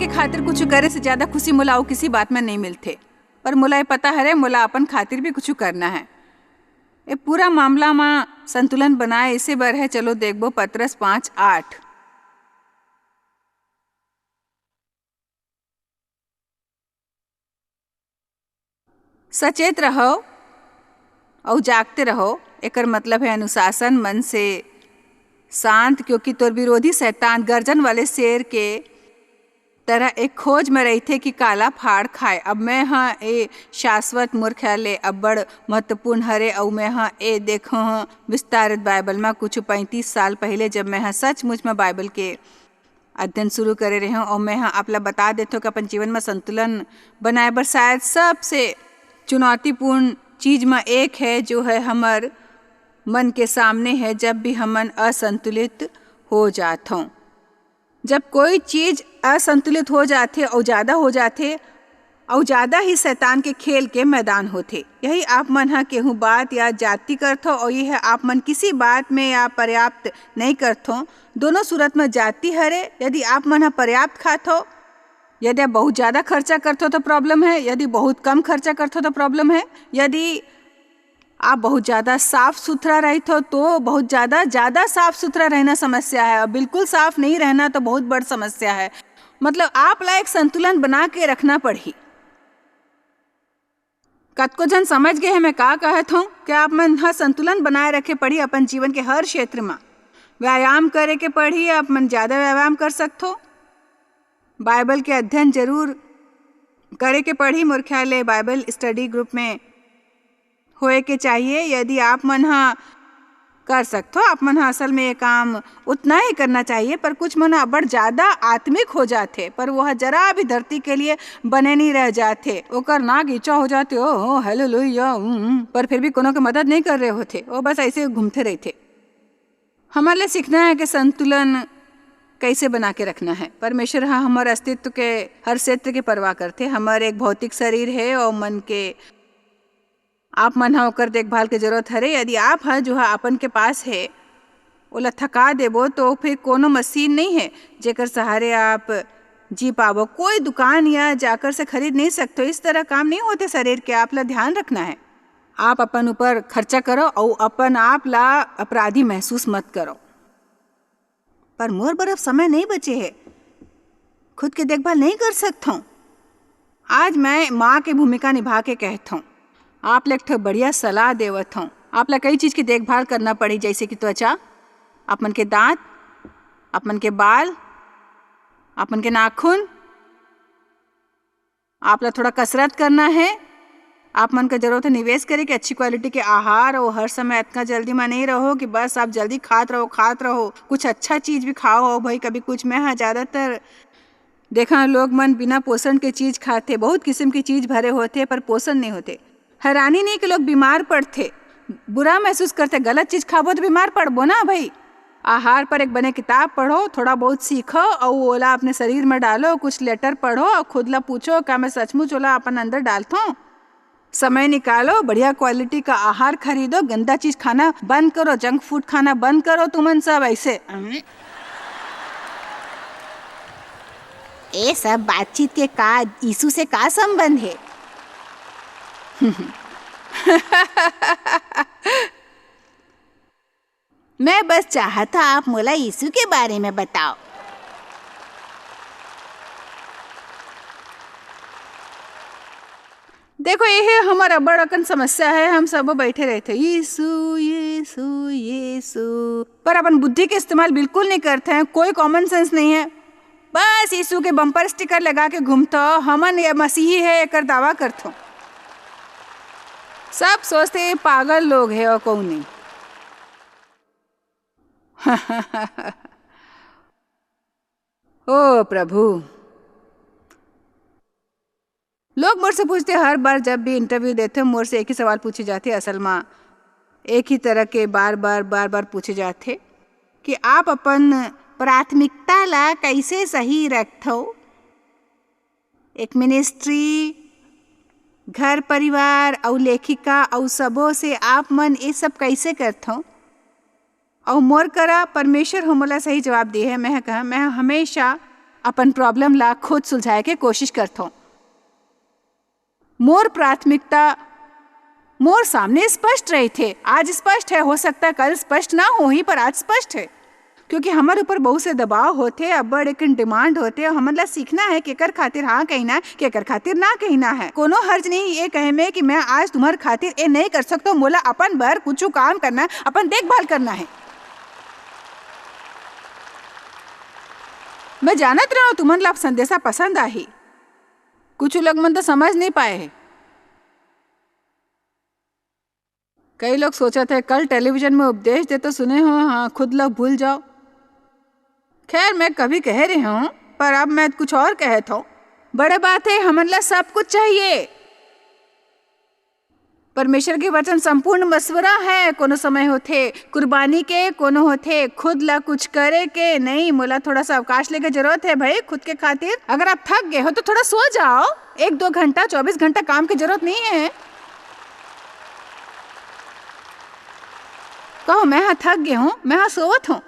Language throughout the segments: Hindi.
के खातिर कुछ करे से ज्यादा खुशी मोला किसी बात में नहीं मिलते। पर मोला ये पता है मोला अपन खातिर भी कुछ करना है। ये पूरा मामला में संतुलन बनाए इसे बर है। चलो देखबो पत्रस 5:8। सचेत रहो और जागते रहो। एकर मतलब है अनुशासन, मन से शांत, क्योंकि तोर विरोधी शैतान गर्जन वाले शेर के तरह एक खोज में रही थे कि काला फाड़ खाए। अब मैं हाँ ए शाश्वत मूर्खालय अब्बड़ महत्वपूर्ण हरे। और मैं हाँ ए देखो हाँ विस्तारित बाइबल में कुछ 35 साल पहले जब मैं हाँ सचमुच में बाइबल के अध्ययन शुरू करे रहे हूँ। और मैं हाँ आपला बता देते हो कि अपन जीवन में संतुलन बनाए बर शायद सबसे चुनौतीपूर्ण चीज में एक है जो है हमार मन के सामने है। जब भी हमन असंतुलित हो जाते हों, जब कोई चीज असंतुलित हो जाते और ज़्यादा हो जाते और ज़्यादा ही शैतान के खेल के मैदान होते। यही आप मन हा केहू बात या जाति करथो और यह आप मन किसी बात में या पर्याप्त नहीं करथो। दोनों सूरत में जाति हरे। यदि आप मन हा पर्याप्त खाथो, यदि आप बहुत ज़्यादा खर्चा करथो तो प्रॉब्लम है, यदि बहुत कम खर्चा करथो तो प्रॉब्लम है, यदि आप बहुत ज़्यादा साफ सुथरा रहते तो बहुत ज़्यादा साफ सुथरा रहना समस्या है, और बिल्कुल साफ नहीं रहना तो बहुत बड़ समस्या है। मतलब आप ला एक संतुलन बना के रखना पड़ी। कतको जन समझ गए हैं मैं का कहत हूँ कि आप मन हाँ संतुलन बनाए रखे पड़ी अपन जीवन के हर क्षेत्र में। व्यायाम करे के पड़ी, आप मन ज़्यादा व्यायाम कर सकते। बाइबल के अध्ययन जरूर करे के पड़ी। मूर्खालय बाइबल स्टडी ग्रुप में होए के चाहिए। यदि आप मन हाँ कर सकते हो, आप मन हाँ असल में ये काम उतना ही करना चाहिए। पर कुछ मन बड़ ज़्यादा आत्मिक हो जाते, पर वह जरा भी धरती के लिए बने नहीं रह जाते। ओकर नाक ईचा हो जाते ओ हालेलुया, पर फिर भी कोनो के मदद नहीं कर रहे होते। वो बस ऐसे घूमते रहते। हमारे लिए सीखना है कि संतुलन कैसे बना के रखना है। परमेश्वर हाँ हमारे अस्तित्व के हर क्षेत्र की परवाह करते। हमारे एक भौतिक शरीर है और मन के आप मन हाँ ओकर देखभाल की जरूरत है। यदि आप हाँ जो है अपन के पास है ओला थका देबो तो फिर कोनो मशीन नहीं है जेकर सहारे आप जी पाबो। कोई दुकान या जाकर से खरीद नहीं सकते। इस तरह काम नहीं होते शरीर के। आप ला ध्यान रखना है। आप अपन ऊपर खर्चा करो और अपन आप ला अपराधी महसूस मत करो। पर मोर बर्फ समय नहीं बचे है, खुद की देखभाल नहीं कर सकता हूँ। आज मैं माँ की भूमिका निभा के कहता हूँ। आप लोग तो बढ़िया सलाह देवत हूँ। आप लोग कई चीज़ की देखभाल करना पड़ी, जैसे कि त्वचा, अपन के दांत, अपन के बाल, अपन के नाखून। आप लोग थोड़ा कसरत करना है। आप मन का जरूरत है निवेश करें कि अच्छी क्वालिटी के आहार और हर समय इतना जल्दी में नहीं रहो कि बस आप जल्दी खाते रहो। कुछ अच्छा चीज़ भी खाओ हो भाई। कभी कुछ मैं हाँ ज़्यादातर देखा लोग मन बिना पोषण के चीज़ खाते। बहुत किस्म की चीज़ भरे होते पर पोषण नहीं होते। हैरानी नहीं कि लोग बीमार पड़ते, बुरा महसूस करते। गलत चीज़ खाबो तो बीमार पड़बो ना भाई। आहार पर एक बने किताब पढ़ो, थोड़ा बहुत सीखो और ओला अपने शरीर में डालो। कुछ लेटर पढ़ो और खुद ला पूछो क्या मैं सचमुच ओला अपन अंदर डालता हूँ। समय निकालो, बढ़िया क्वालिटी का आहार खरीदो, गंदा चीज खाना बंद करो, जंक फूड खाना बंद करो। तुमन सब ऐसे ये सब बातचीत के का यीशु से का संबंध है? मैं बस चाहता आप मोला यीशु के बारे में बताओ। देखो ये हमारा बड़ा अकन समस्या है। हम सब बैठे रहते यीशु यीशु यीशु, पर अपन बुद्धि के इस्तेमाल बिल्कुल नहीं करते हैं। कोई कॉमन सेंस नहीं है। बस यीशु के बम्पर स्टिकर लगा के घूमता हमन ये मसीही है एक दावा करता। सब सोचते हैं पागल लोग हैं और कौन नहीं। ओ प्रभु, लोग मुझसे पूछते हर बार जब भी इंटरव्यू देते हैं मुझसे एक ही सवाल पूछे जाते। असल में एक ही तरह के बार बार पूछे जाते कि आप अपन प्राथमिकता ला कैसे सही रखते हो। एक मिनिस्ट्री, घर परिवार और लेखिका और सबों से आप मन ये सब कैसे करते हो। और मोर करा परमेश्वर हमला सही जवाब दिए है। मैं कहा मैं हमेशा अपन प्रॉब्लम ला खुद सुलझाए के कोशिश करथो। मोर प्राथमिकता मोर सामने स्पष्ट रही थे। आज स्पष्ट है, हो सकता है कल स्पष्ट ना हो ही, पर आज स्पष्ट है क्योंकि हमारे ऊपर बहुत से दबाव होते, अब बड़े डिमांड होते। हमन ला सीखना है केकर खातिर हाँ कहना है, केकर खातिर ना कहना है। कोनो हर्ज नहीं ये कहे में कि मैं आज तुम्हारे खातिर ये नहीं कर सकता, मोला अपन बर कुछ काम करना है, अपन देखभाल करना है। मैं जानत रहा हूँ तुमन ला संदेशा पसंद आई, कुछ लोग मन तो समझ नहीं पाए है। कई लोग सोचा थे कल टेलीविजन में उपदेश दे तो सुने हो, हाँ खुद लोग भूल जाओ। खैर मैं कभी कह रही हूँ, पर अब मैं कुछ और कहता हूँ। बड़े बात है, हमन ला सब कुछ चाहिए। परमेश्वर के वचन संपूर्ण मशवरा है। कोनो समय होते कुर्बानी के, कोनो होते खुद ला कुछ करे के। नहीं, मोला थोड़ा सा अवकाश लेके जरूरत है भाई खुद के खातिर। अगर आप थक गए हो तो थोड़ा सो जाओ। 1-2 घंटा 24 घंटा काम की जरूरत नहीं है। कहो मैं हाँ थक गया हूँ, मैं हाँ सोवत हूँ।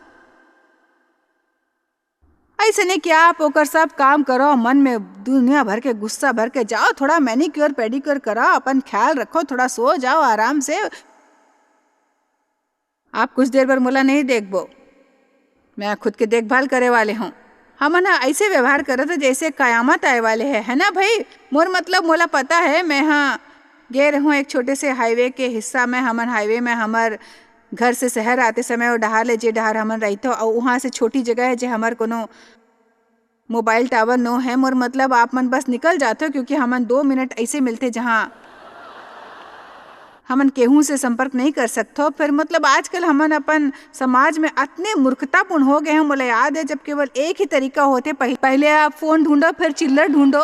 ऐसे नहीं कि आप होकर सब काम करो, मन में दुनिया भर के गुस्सा भर के जाओ। थोड़ा मैनिक्योर पेडिक्योर करो, अपन ख्याल रखो, थोड़ा सो जाओ आराम से। आप कुछ देर पर मोला नहीं देखबो, मैं खुद के देखभाल करे वाले हूँ। हम ना ऐसे व्यवहार करे थे जैसे कयामत आए वाले है ना भाई। मोर मतलब मोला पता है, मैं हाँ गए रहूँ एक छोटे से हाईवे के हिस्सा में। हमन हाईवे में हमार घर से शहर आते समय और डहार ले जे डहार हमन रहितो, और वहाँ से छोटी जगह है जे हमार कोनो मोबाइल टावर नो है। मोर मतलब आप मन बस निकल जाते हो क्योंकि हमन 2 मिनट ऐसे मिलते जहाँ हमन केहू से संपर्क नहीं कर सकते। फिर मतलब आजकल हमन अपन समाज में इतने मूर्खतापूर्ण हो गए हैं। मुझे याद है जब केवल एक ही तरीका होते, पहले आप फोन ढूंढो फिर चिल्लर ढूंढो।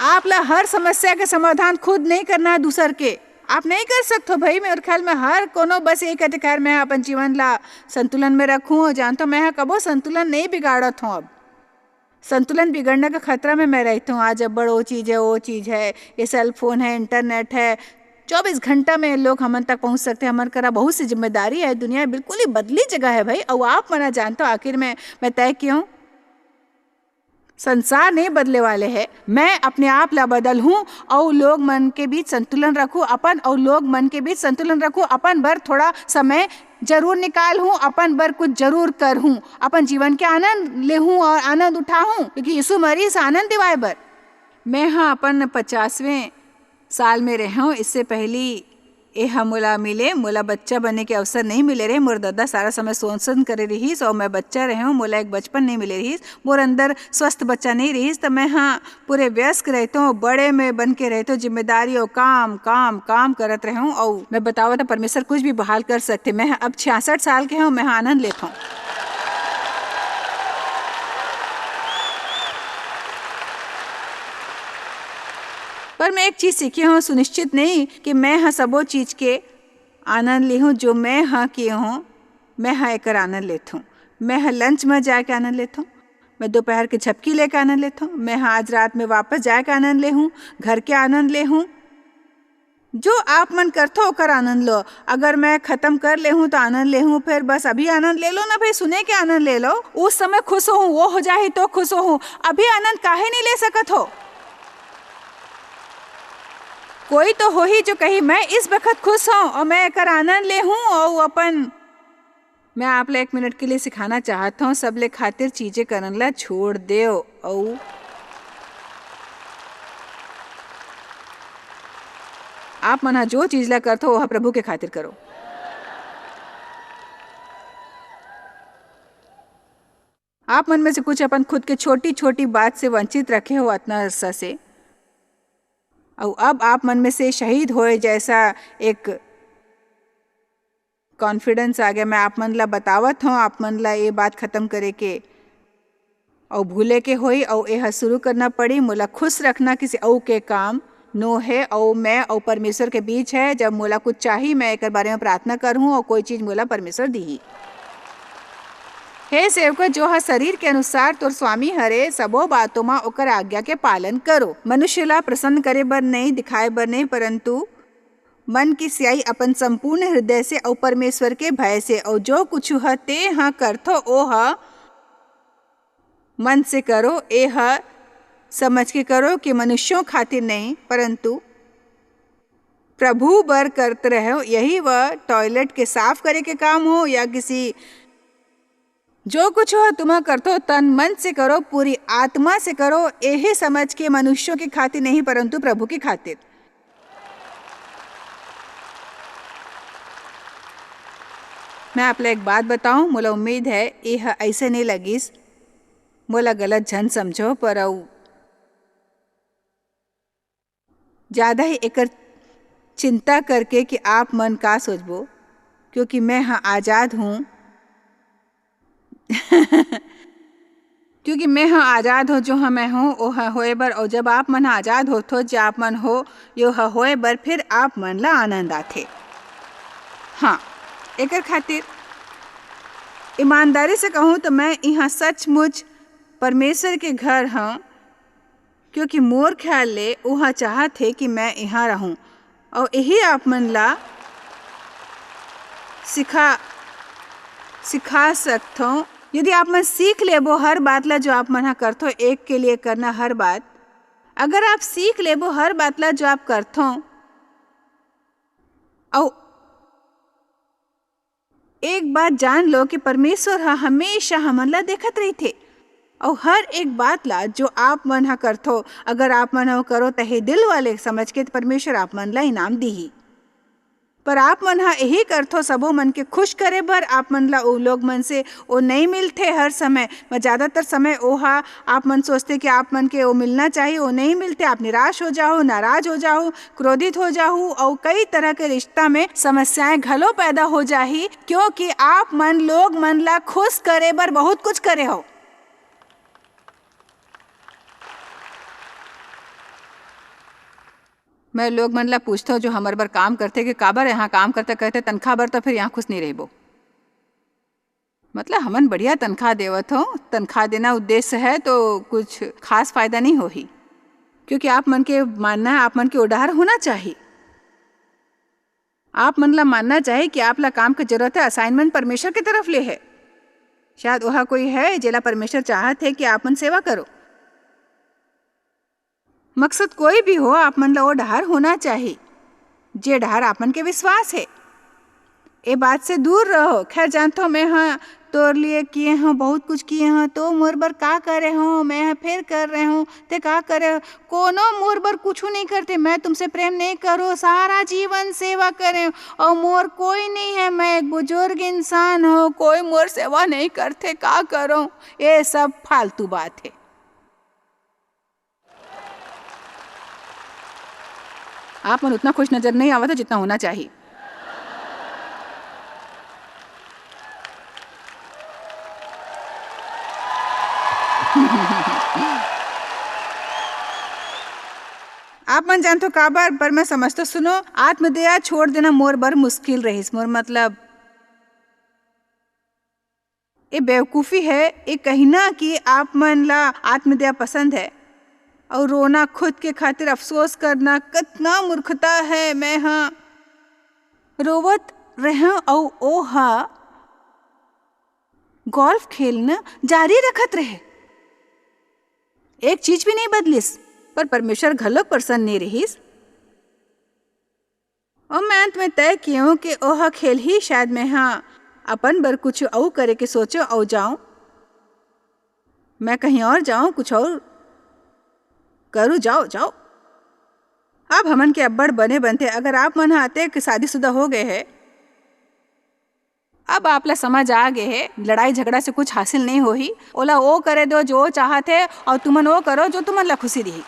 आप ला हर समस्या के समाधान खुद नहीं करना है, दूसर के आप नहीं कर सकते हो भाई। मेरे ख्याल में हर कोनो बस एक अधिकार मैं अपन जीवन ला संतुलन में रखूं। जानता हूँ मैं कबो संतुलन नहीं बिगाड़त हूँ। अब संतुलन बिगड़ने का खतरा में मैं रहती हूँ। आज अब बड़ो चीज़ है, वो चीज़ है, ये सेल फोन है, इंटरनेट है, 24 घंटा में लोग हमन तक पहुँच सकते हैं। हमारे करा बहुत सी जिम्मेदारी है। दुनिया बिल्कुल ही बदली जगह है भाई। और आप मना जानते हो आखिर में मैं तय क्यों? संसार नहीं बदले वाले है, मैं अपने आप ला बदल हूँ और लोग मन के बीच संतुलन रखूँ अपन, और लोग मन के बीच संतुलन रखूँ अपन बर थोड़ा समय जरूर निकाल हूँ, अपन बर कुछ जरूर कर हूँ, अपन जीवन के आनंद ले हूँ और आनंद उठाऊँ क्योंकि यीशु मरीज आनंद दिवाए बर। मैं हाँ अपन 50वें साल में रहा हूँ। इससे पहली यह मोला मिले, मोला बच्चा बनने के अवसर नहीं मिले रहे। मोर दादा सारा समय शोषण करे रहीस और मैं बच्चा रहे हूँ। मोला एक बचपन नहीं मिले रहीस, मोर अंदर स्वस्थ बच्चा नहीं रहीस। तो मैं हाँ पूरे व्यस्क रहता हूँ, बड़े में बन के रहता हूँ, जिम्मेदारी और काम काम काम करत रहे हूँ। और मैं बतावा था परमेश्वर कुछ भी बहाल कर सकते। मैं अब 66 साल के हूँ, मैं आनंद लेता हूँ। पर मैं एक चीज़ सीखी हूँ, सुनिश्चित नहीं कि मैं हाँ सबो चीज़ के आनंद ली हूँ जो मैं हाँ किए हूँ। मैं हाँ एक आनंद लेता हूँ। मैं हाँ लंच में जाके आनंद लेता हूँ, मैं दोपहर की झपकी लेकर आनंद लेता हूँ, मैं हाँ आज रात में वापस जाके आनंद ले हूँ, घर के आनंद ले हूँ। जो आप मन करते हो कर आनंद लो। अगर मैं ख़त्म कर ले हूँ तो आनंद ले हूँ, फिर बस अभी आनंद ले लो ना भाई, सुने के आनंद ले लो। उस समय खुश हूँ, वो हो जाए तो खुश हूँ, अभी आनंद काहे नहीं ले सकत हो? कोई तो हो ही जो कही मैं इस वक्त खुश हूँ और मैं कर आनंद ले हूँ। और अपन मैं आप ले 1 मिनट के लिए सिखाना चाहता हूँ, सब ले खातिर चीजें करन ला छोड़ दो। और आप मना जो चीज ला करते हो वह प्रभु के खातिर करो। आप मन में से कुछ अपन खुद के छोटी छोटी बात से वंचित रखे हो इतना अरसा से, और अब आप मन में से शहीद होए जैसा एक कॉन्फिडेंस आ गया। मैं आप मन ला बतावत हूँ, आप मन ला ये बात ख़त्म करे के और भूले के होई और यह शुरू करना पड़ी। मोला खुश रखना किसी और के काम नो है, और मैं और परमेश्वर के बीच है। जब मोला कुछ चाहिए मैं एक बारे में प्रार्थना करूँ और कोई चीज़ मोला परमेश्वर दी। हे सेवक, जो है शरीर के अनुसार तोर स्वामी हरे, सबो बातों में ओकर आज्ञा के पालन करो। मनुष्य ला प्रसन्न करे बर नहीं, दिखाए बर नहीं, परंतु मन की सियाई अपन संपूर्ण हृदय से और परमेश्वर के भय से, और जो कुछ ह ते हाँ करथो ओ ह मन से करो, ए ह समझ के करो कि मनुष्यों खातिर नहीं परंतु प्रभु बर करते रहो। यही वह टॉयलेट के साफ करे के काम हो या किसी, जो कुछ हो तुम करतो तन मन से करो, पूरी आत्मा से करो, यही समझ के मनुष्यों की खातिर नहीं परंतु प्रभु की खातिर। मैं आपले एक बात बताऊं, मोला उम्मीद है यह ऐसे नहीं लगिस, मोला गलत झन समझो, पर ज़्यादा ही एकर चिंता करके कि आप मन का सोचबो, क्योंकि मैं हाँ आज़ाद हूँ क्योंकि मैं हाँ आज़ाद हो, जो हाँ मैं हूँ ओ हाँ होए बर, और जब आप मन आज़ाद हो तो जो आप मन हो यो हाँ होए बर, फिर आप मन ला आनंद आथे। हाँ, एकर खातिर ईमानदारी से कहूँ तो मैं यहाँ सचमुच परमेश्वर के घर हाँ, क्योंकि मोर ख्याल ले वहाँ चाहत है कि मैं यहाँ रहूँ, और यही आप मन ला सिखा सकता हूँ। यदि आप मन सीख लेबो हर बात ला जो आप मन हाँ करथो, एक के लिए करना हर बात, अगर आप सीख लेबो हर बात ला जो आप करथो, और एक बात जान लो कि परमेश्वर हाँ हमेशा हमन ला देखत रही थे, और हर एक बात ला जो आप मन हाँ करथो, अगर आप मन हाँ करो तहे दिल वाले समझ के, तो परमेश्वर आप मन ला इनाम दीही। पर आप मन हाँ यही करथो सबो मन के खुश करे बर, आप मन ला वो लोग मन से वो नहीं मिलते हर समय, ज़्यादातर समय वो हाँ आप मन सोचते कि आप मन के वो मिलना चाहिए, वो नहीं मिलते, आप निराश हो जाओ, नाराज हो जाओ, क्रोधित हो जाओ, और कई तरह के रिश्ता में समस्याएं घलो पैदा हो जाही, क्योंकि आप मन लोग मन ला खुश करे बर बहुत कुछ करे हो। मैं लोग मन ला पूछता हूँ जो हमारे बर काम करते कि काबर यहाँ काम करते, कहते तनख्वाह बर, तो फिर यहाँ खुश नहीं रहबो। मतलब हमन बढ़िया तनख्वाह देवत हो, तनख्वाह देना उद्देश्य है तो कुछ खास फायदा नहीं हो ही, क्योंकि आप मन के मानना है, आप मन के उदार होना चाहिए, आप मन ला मानना चाहिए कि आप ला काम की जरूरत है, असाइनमेंट परमेश्वर की तरफ ले है, शायद वह कोई है जेला परमेश्वर चाहत है कि आप मन सेवा करो। मकसद कोई भी हो, आप मन ला वो डहार होना चाहिए जे डहार आप मन के विश्वास है। ये बात से दूर रहो। खैर जानता हूँ मैं हाँ तोर लिए किए हूँ, बहुत कुछ किए हूँ, तो मोर बर का करे हूँ, मैं हाँ फिर कर रहे हूँ, ते का करे हो? कोनो मोर बर कुछ नहीं करते, मैं तुमसे प्रेम नहीं करो, सारा जीवन सेवा करे और मोर कोई नहीं है, मैं एक बुजुर्ग इंसान हूँ, कोई मोर सेवा नहीं करते, का करो? ये सब फालतू बात है। आप मन उतना खुश नजर नहीं आवत जितना होना चाहिए। आप मन जानते हो काबर, पर मैं समझता, सुनो, आत्मदया छोड़ देना मोर बर मुश्किल रहीस। मोर मतलब ये बेवकूफ़ी है, ये कहना कि आप मन ला आत्मदया पसंद है और रोना खुद के खातिर अफसोस करना कितना मूर्खता है। मैं हाँ रोवत रहा और ओ हाँ गोल्फ खेलना जारी रखत रहे, एक चीज भी नहीं बदलिस, पर परमेश्वर घलो प्रसन्न नहीं रहीस। और मैं अंत में तय किया कि ओह खेल ही शायद मैं हाँ अपन बर कुछ और करे के सोचो और जाऊं, मैं कहीं और जाऊं, कुछ और करूं, जाओ जाओ। अब हमन के अब्बड़ बने बनते, अगर आप मन आते कि शादीशुदा हो गए है, अब आप ला समझ आ गए है लड़ाई झगड़ा से कुछ हासिल नहीं हो ही, ओला वो करे दो जो चाहत है और तुमन वो करो जो तुमन ला खुशी दी।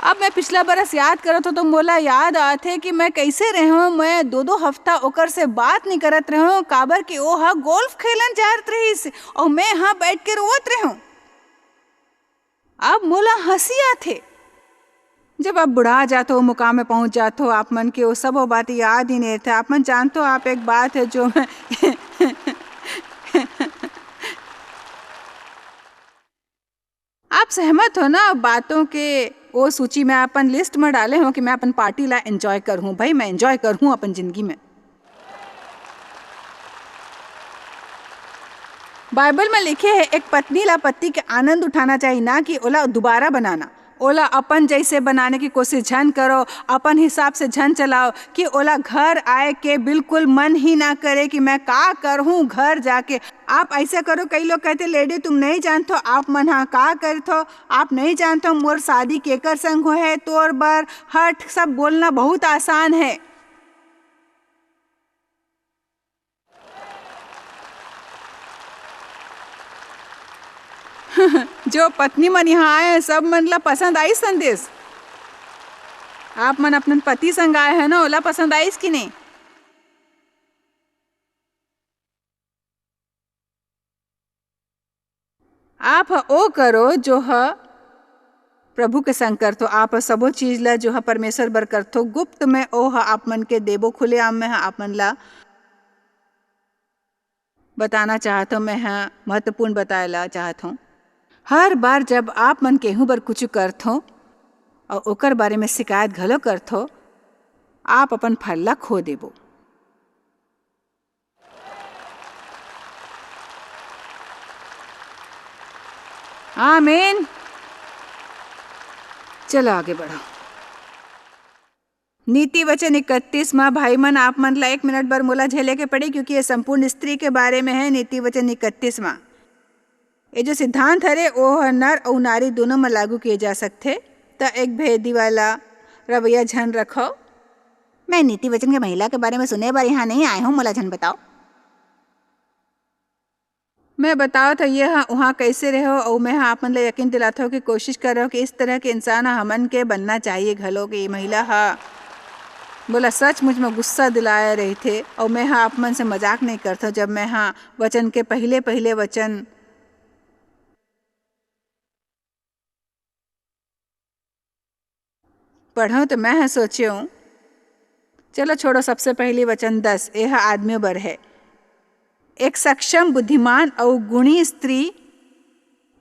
अब मैं पिछला बरस याद करत हो तो मोला याद आते कि मैं कैसे रहूं, मैं 2-2 हफ्ता ओकर से बात नहीं करत रहूं, काबर कि ओ हा गोल्फ खेलन जात रहीस और मैं हाँ बैठ के रोवत रहूं। अब मोला हंसी आते। जब आप बुढ़ा जाते हो, मुकाम में पहुंच जाते हो, आप मन के वो सब वो बातें याद ही नहीं थे। आप मन जानते हो, आप एक बात है जो मैं आप सहमत हो ना बातों के वो सूची में अपन लिस्ट में डाले हो कि मैं अपन पार्टी ला एंजॉय करूँ। भाई मैं एंजॉय करूँ अपन जिंदगी में। बाइबल में लिखे है एक पत्नी ला पति के आनंद उठाना चाहिए, ना कि ओला दोबारा बनाना। ओला अपन जैसे बनाने की कोशिश झन करो, अपन हिसाब से झन चलाओ कि ओला घर आए के बिल्कुल मन ही ना करे कि मैं का करूँ घर जाके। आप ऐसा करो, कई लोग कहते लेडी तुम नहीं जानते हो आप मन हाँ का करते हो, आप नहीं जानते हो मोर शादी केकर संग हो है, तोर बर हट सब बोलना बहुत आसान है। जो पत्नी मन यहाँ आए हैं सब मन ला पसंद आई संदेश। आप मन अपने पति संग आए हैं ना, ओला पसंद आईस कि नहीं? आप ओ करो जो है प्रभु के संग कर, तो आप सबो चीज ला जो है परमेश्वर बर कर, तो गुप्त में ओ है आप मन के देबो, खुले आम में है आप मन ला बताना चाहता हूँ। मैं हाँ महत्वपूर्ण बताएला चाहता हूँ। हर बार जब आप मन केहू बर कुछ करत हो और ओकर बारे में शिकायत घलो करत हो, आप अपन फल ला खो देबो। आमीन। चलो आगे बढ़ो। नीति वचन 31 में भाई मन आप मन ला 1 मिनट बर मोला झेले के पड़ी, क्योंकि ये संपूर्ण स्त्री के बारे में है। नीति वचन 31 में ये जो सिद्धांत हरे वो नर और नारी दोनों में लागू किए जा सकते। तो एक भेदी वाला रवैया झन रखो। मैं नीति वचन के महिला के बारे में सुने बार यहाँ नहीं आए हूँ, मोला झन बताओ। मैं बताओ था ये हाँ वहाँ कैसे रहो, और मैं हाँ आप मन ला यकीन दिलाता हूँ कि कोशिश करो कि इस तरह के इंसान हमन के बनना चाहिए घलो कि महिला हाँ बोला सच मुझ में गुस्सा दिलाए रही थे। और मैं हाँ आप मन से मजाक नहीं करता जब मैं हाँ वचन के पहले वचन पढ़ो तो मैं सोचे हूँ। चलो छोड़ो, सबसे पहली वचन 10 यह आदमी बर है। एक सक्षम बुद्धिमान और गुणी स्त्री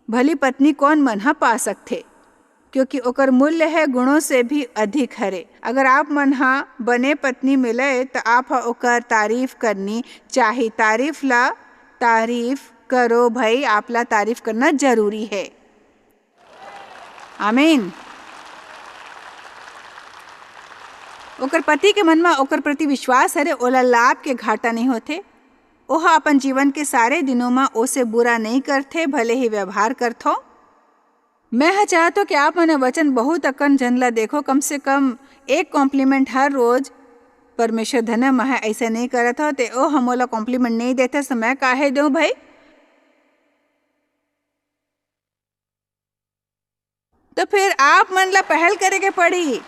भली पत्नी कौन मन हा पा सकते, क्योंकि ओकर मूल्य है गुणों से भी अधिक हरे। अगर आप मन हा बने पत्नी मिले तो आप ओकर तारीफ करनी चाहिए। तारीफ करो भाई, आप ला तारीफ करना जरूरी है। आमीन। ओकर पति के मन में ओकर प्रति विश्वास हरे, ओला लाभ के घाटा नहीं होते। ओह अपन जीवन के सारे दिनों में ओसे बुरा नहीं करते, भले ही व्यवहार करथो। मैं चाहता हूँ कि आप मन वचन बहुत अकन जन ला देखो, कम से कम एक कॉम्प्लीमेंट हर रोज परमेश्वर धन्य मह ऐसा नहीं करत हो ते ओ हमोला कॉम्प्लीमेंट नहीं देते, तो मैं काहे दूं भाई। तो फिर आप मन ला पहल करे के पड़ी।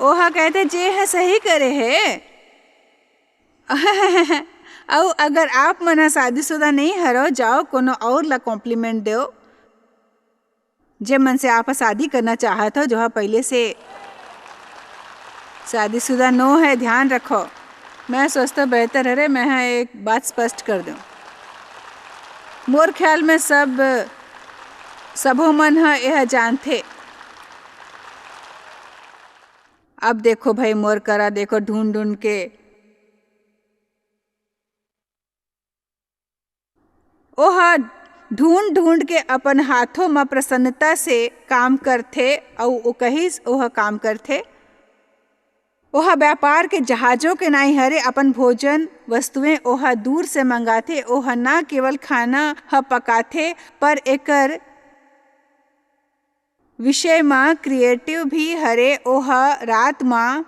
ओहा कहते जे है सही करे है। और अगर आप मन शादीशुदा नहीं हरो, जाओ कोनो और ला कॉम्प्लीमेंट दो जे मन से आप शादी करना चाहत हो, जो है पहले से शादीशुदा नो है, ध्यान रखो। मैं सोचता बेहतर है मैं एक बात स्पष्ट कर दूं। मोर ख्याल में सबो मन है यह जानते। अब देखो भाई मोर करा देखो ढूंढ के ओह ढूंढ के अपन हाथों में प्रसन्नता से काम करते और वो कहीं ओह काम करते। ओह व्यापार के जहाजों के नाई हरे, अपन भोजन वस्तुएं ओह दूर से मंगाते। ओह ना केवल खाना ह पकाते पर एकर विषय में क्रिएटिव भी हरे। ओह रात में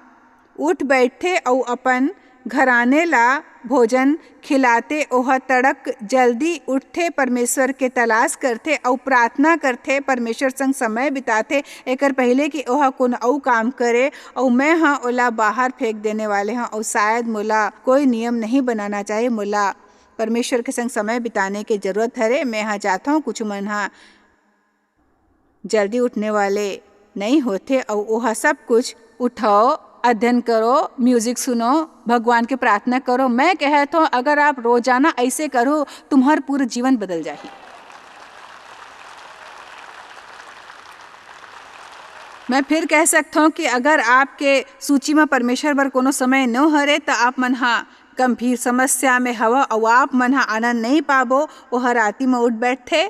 उठ बैठे और अपन घराने ला भोजन खिलाते। ओह तड़क जल्दी उठते, परमेश्वर के तलाश करते और प्रार्थना करते, परमेश्वर संग समय बिताते एकर पहले कि ओह कौन औ काम करे। और मैं हाँ ओला बाहर फेंक देने वाले हाँ, और शायद मोला कोई नियम नहीं बनाना चाहिए। मोला परमेश्वर के संग समय बिताने की जरूरत है। मैं हाँ चाहता हूँ कुछ मन हाँ जल्दी उठने वाले नहीं होते, और वह सब कुछ उठाओ, अध्ययन करो, म्यूजिक सुनो, भगवान के प्रार्थना करो। मैं कहता हूँ अगर आप रोजाना ऐसे करो तुम्हारा पूरा जीवन बदल जाए। मैं फिर कह सकता हूँ कि अगर आपके सूची में परमेश्वर बर कोनो समय न हरे तो आप मन हा गंभीर समस्या में हवा और आप मन हा आनंद नहीं पाबो। ओह राती में उठ बैठथे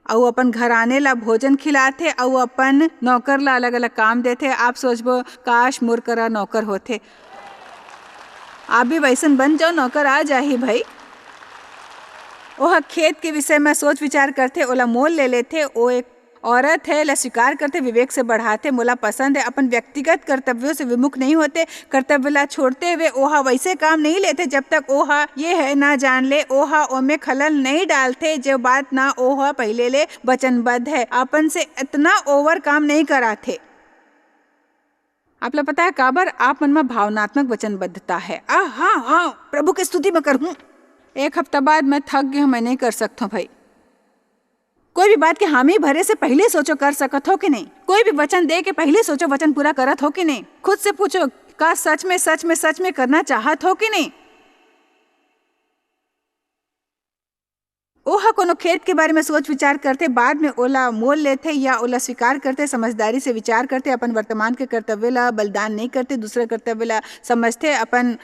और अपन घराने ला भोजन खिलाथे और अपन नौकर ला अलग अलग काम देथे। आप सोचबो काश मोर करा नौकर होथे। आप भी वैसन बन जाओ, नौकर आ जाही भाई। ओह खेत के विषय में सोच विचार करथे, ओला मोल ले लेथे। ओ एक औरत है, ला स्वीकार करते, विवेक से बढ़ाते। मोला पसंद है, अपन व्यक्तिगत कर्तव्यों से विमुख नहीं होते। कर्तव्य ला छोड़ते हुए ओहा वैसे काम नहीं लेते जब तक ओहा ये है ना जान ले। ओहा ओमे खलल नहीं डालते जो बात ना ओहा पहले ले वचनबद्ध है। अपन से इतना ओवर काम नहीं कराते। आपला पता है काबर? आप मन में भावनात्मक वचनबद्धता है। हाँ हाँ प्रभु की स्तुति में करूँ। एक हफ्ता बाद मैं थक गया, मैं नहीं कर सकता भाई। कोई भी बात के हामी भरे से पहले सोचो कर सकत हो कि नहीं। कोई भी वचन दे के पहले सोचो वचन पूरा करत हो कि नहीं। खुद से पूछो का सच में करना चाहत हो कि नहीं। ओहा कोनो खेत के बारे में सोच विचार करते, बाद में ओला मोल लेते या ओला स्वीकार करते। समझदारी से विचार करते, अपन वर्तमान के कर्तव्य ला बलिदान नहीं करते, दूसरे कर्तव्य ला समझते। अपन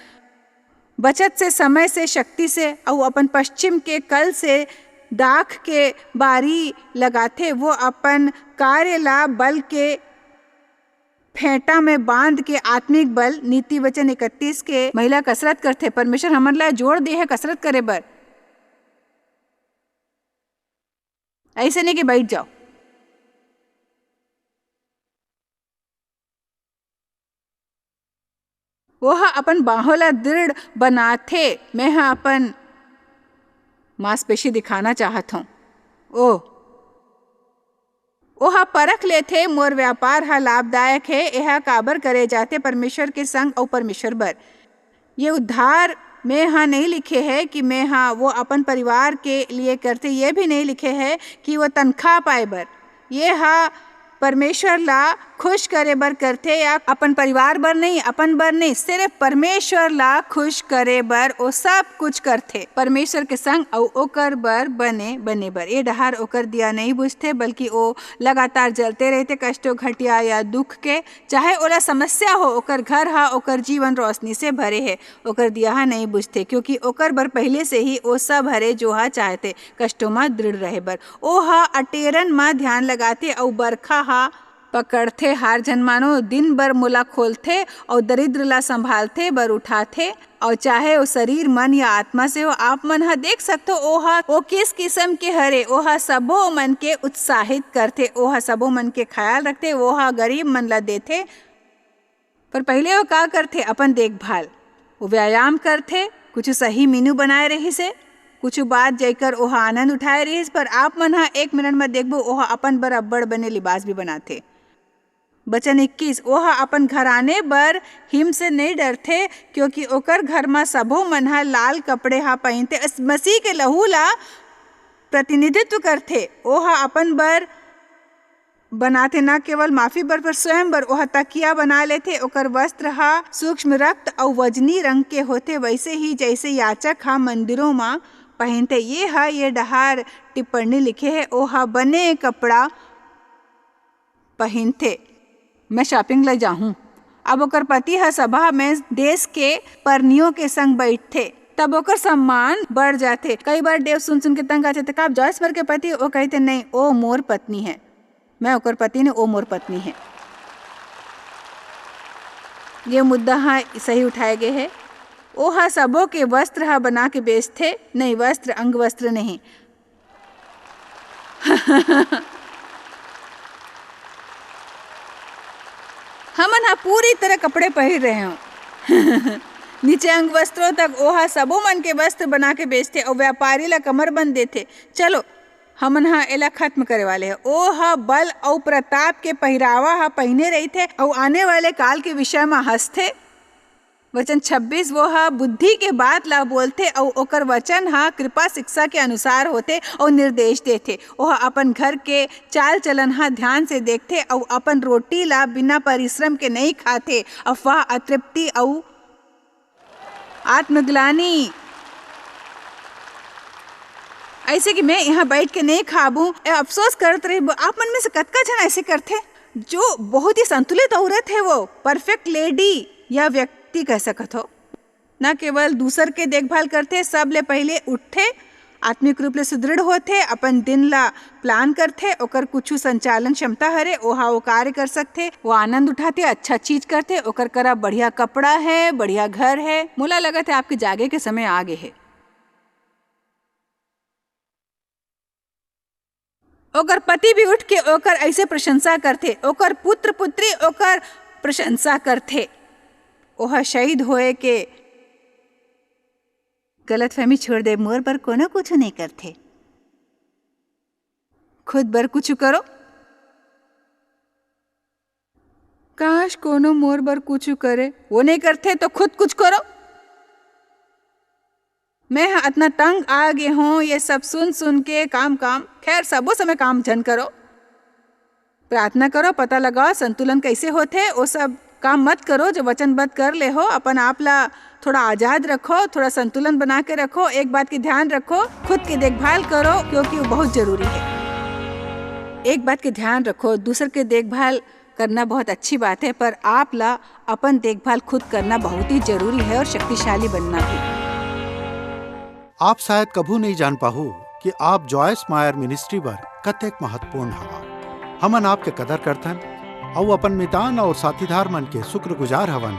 बचत से, समय से, शक्ति से और अपन पश्चिम के कल से दाख के बारी लगाते। वो अपन कार्य ला बल के फेंटा में बांध के आत्मिक बल। नीति वचन 31 के महिला कसरत करते। परमेश्वर हमन ला जोड़ दे है कसरत करे बर। ऐसे नहीं कि बैठ जाओ। वह अपन बाहों ला दृढ़ बनाथे। मैं हाँ अपन मांसपेशी दिखाना चाहत हूँ। ओहा परख लेथे मोर व्यापार हा लाभदायक है। यह काबर करे जाते परमेश्वर के संग और परमेश्वर बर। ये उद्धार में हाँ नहीं लिखे है कि मैं हाँ वो अपन परिवार के लिए करते। ये भी नहीं लिखे है कि वो तनख्वाह पाए बर। ये हाँ परमेश्वर ला खुश करे बर करथे या अपन परिवार बर नहीं, अपन बर नहीं, सिर्फ परमेश्वर ला खुश करे बर ओ सब कुछ करथे। परमेश्वर के संग और ओकर बर बने बर। ये डहार ओकर दिया नहीं बुझथे, बल्कि ओ लगातार जलते रहते कष्टों घटिया या दुख के। चाहे ओला समस्या हो, ओकर घर हा, ओकर जीवन रोशनी से भरे है। ओकर दिया हा नहीं बुझथे, क्योंकि ओकर बर पहले से ही ओ सब हरे जो हा चाहते कष्टों में दृढ़ रहे बर। ओ हा अटेरन में ध्यान लगाते और बरखा हा पकड़थे। हार जनमानो दिन बर मोला खोलथे और दरिद्र ला संभालथे बर उठाथे। और चाहे वो शरीर मन या आत्मा से हो, आप मन हा देख सकते हो ओहा ओ किस किस्म के हरे। ओहा सबो मन के उत्साहित करथे। ओहा सबो मन के ख्याल रखते। ओहा गरीब मन ला देथे। पर पहले वो का करथे? अपन देखभाल। वो व्यायाम करथे, कुछ सही मीनू बनाए रही से, कुछ बात जयकर ओहा आनंद उठाए रहीस। पर आप मन हा 1 मिनट में देखबो ओहा अपन बर अब्बड़ बने लिबास भी बनाथे। वचन 21, ओहा अपन घराने बर हिम से नहीं डरथे, क्योंकि ओकर घर में सबो मन हा लाल कपड़े हा पहनते। मसीह के लहू ला प्रतिनिधित्व करथे। ओहा अपन बर बनाथे, न केवल माफी बर पर स्वयं बर। ओहा तकिया बना लेथे। ओकर वस्त्र हा सूक्ष्म रक्त और वजनी रंग के होते, वैसे ही जैसे याचक हा मंदिरों में पहनते। ये डहार टिप्पणी लिखे है। ओहा बने कपड़ा पहनते। मैं शॉपिंग ले जाऊँ। अब ओकर पति हा सभा में देश के परनियों के संग बैठते, तब ओकर सम्मान बढ़ जाते। कई बार देव सुन के तंग आते। कब जॉयस के पति वो कहते नहीं, ओ मोर पत्नी है। मैं ओकर पति ने, ओ मोर पत्नी है। ये मुद्दा हाँ सही उठाए गए है। ओहा सबों के वस्त्र हा बना के बेचते, नहीं वस्त्र अंग वस्त्र नहीं। हमन हा पूरी तरह कपड़े पहन रहे हो। नीचे अंग वस्त्रों तक ओहा सबो मन के वस्त्र बना के बेचते और व्यापारी ला कमर बंद देते। चलो हमन हा एला खत्म करे वाले है। ओहा बल और प्रताप के पहरावा हा पहने रही थे और आने वाले काल के विषय में हंसते। वचन 26, वो हा बुद्धि के बात ला बोलते और ओकर वचन हा कृपा शिक्षा के अनुसार होते और निर्देश देते। ओह अपन घर के चाल चलन हा ध्यान से देखते और अपन रोटी ला बिना परिश्रम के नहीं खाते। अफवाह, अतृप्ति और आत्मग्लानी, ऐसे कि मैं यहाँ बैठ के नहीं खाबू, अफसोस करते रहे। आप मन में से कतका जन ऐसे करते? जो बहुत ही संतुलित औरत है, वो परफेक्ट लेडी या व्यक्ति कह सकत हो। न केवल दूसर के देखभाल करथे, सब ले पहले उठथे, आत्मिक रूप ले सुदृढ़ होथे, अपन दिन ला प्लान करथे, ओकर कुछ संचालन क्षमता हरे ओहा वो कार्य कर सकथे, वो आनंद उठाते, अच्छा चीज करथे, ओकर करा बढ़िया कपड़ा है, बढ़िया घर है। मोला लगत है आपके जागे के समय आगे है। ओकर पति भी उठ के ओकर ऐसे प्रशंसा करथे, ओकर पुत्र पुत्री ओकर प्रशंसा करथे। ओहा शहीद होए के गलतफहमी छोड़ दे, मोर बर कोनो कुछ नहीं करथे, खुद बर कुछ करो। काश कोनो मोर बर कुछ करे, वो नहीं करथे तो खुद कुछ करो। मैं इतना तंग आ गए हूँ ये सब सुन सुन के। काम खैर सबो समय काम जन करो, प्रार्थना करो, पता लगाओ संतुलन कैसे होते। वो सब काम मत करो जो वचनबद्ध कर ले हो। अपन आप ला थोड़ा आज़ाद रखो, थोड़ा संतुलन बना के रखो। एक बात की ध्यान रखो, खुद की देखभाल करो क्योंकि वो बहुत जरूरी है। एक बात की ध्यान रखो, दूसर के देखभाल करना बहुत अच्छी बात है, पर आप ला अपन देखभाल खुद करना बहुत ही जरूरी है और शक्तिशाली बनना भी। आप शायद कभू नहीं जान पाहु कि आप जॉयस मायर मिनिस्ट्री बर कतेक महत्वपूर्ण हवा। हमन आपके कदर करथन और अपन मितान और साथीदार मन के शुक्रगुजार हवन,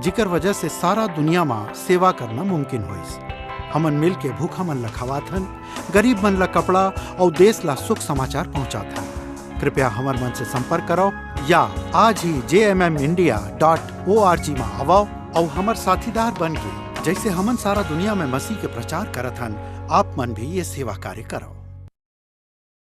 जिकर वजह से सारा दुनिया में सेवा करना मुमकिन होइस। हमन मिल के भूखा मन ला खवाथन, गरीब मन ला कपड़ा और देश ला सुख समाचार पहुंचाथन। कृपया हमर मन से संपर्क करो या आज ही jmmindia.org में आवो और हमर साथीदार बन के जैसे हमन सारा दुनिया में मसीह के प्रचार करत हन, आप मन भी ये सेवा कार्य करो।